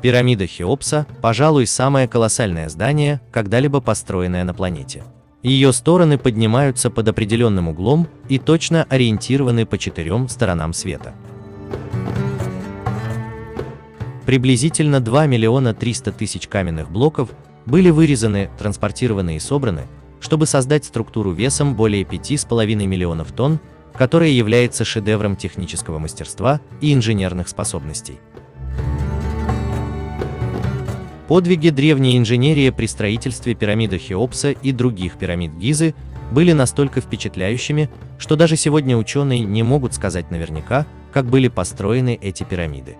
Пирамида Хеопса, пожалуй, самое колоссальное здание, когда-либо построенное на планете. Ее стороны поднимаются под определенным углом и точно ориентированы по 4 сторонам света. Приблизительно 2 300 000 каменных блоков были вырезаны, транспортированы и собраны, чтобы создать структуру весом более 5,5 миллионов тонн, которая является шедевром технического мастерства и инженерных способностей. Подвиги древней инженерии при строительстве пирамиды Хеопса и других пирамид Гизы были настолько впечатляющими, что даже сегодня ученые не могут сказать наверняка, как были построены эти пирамиды.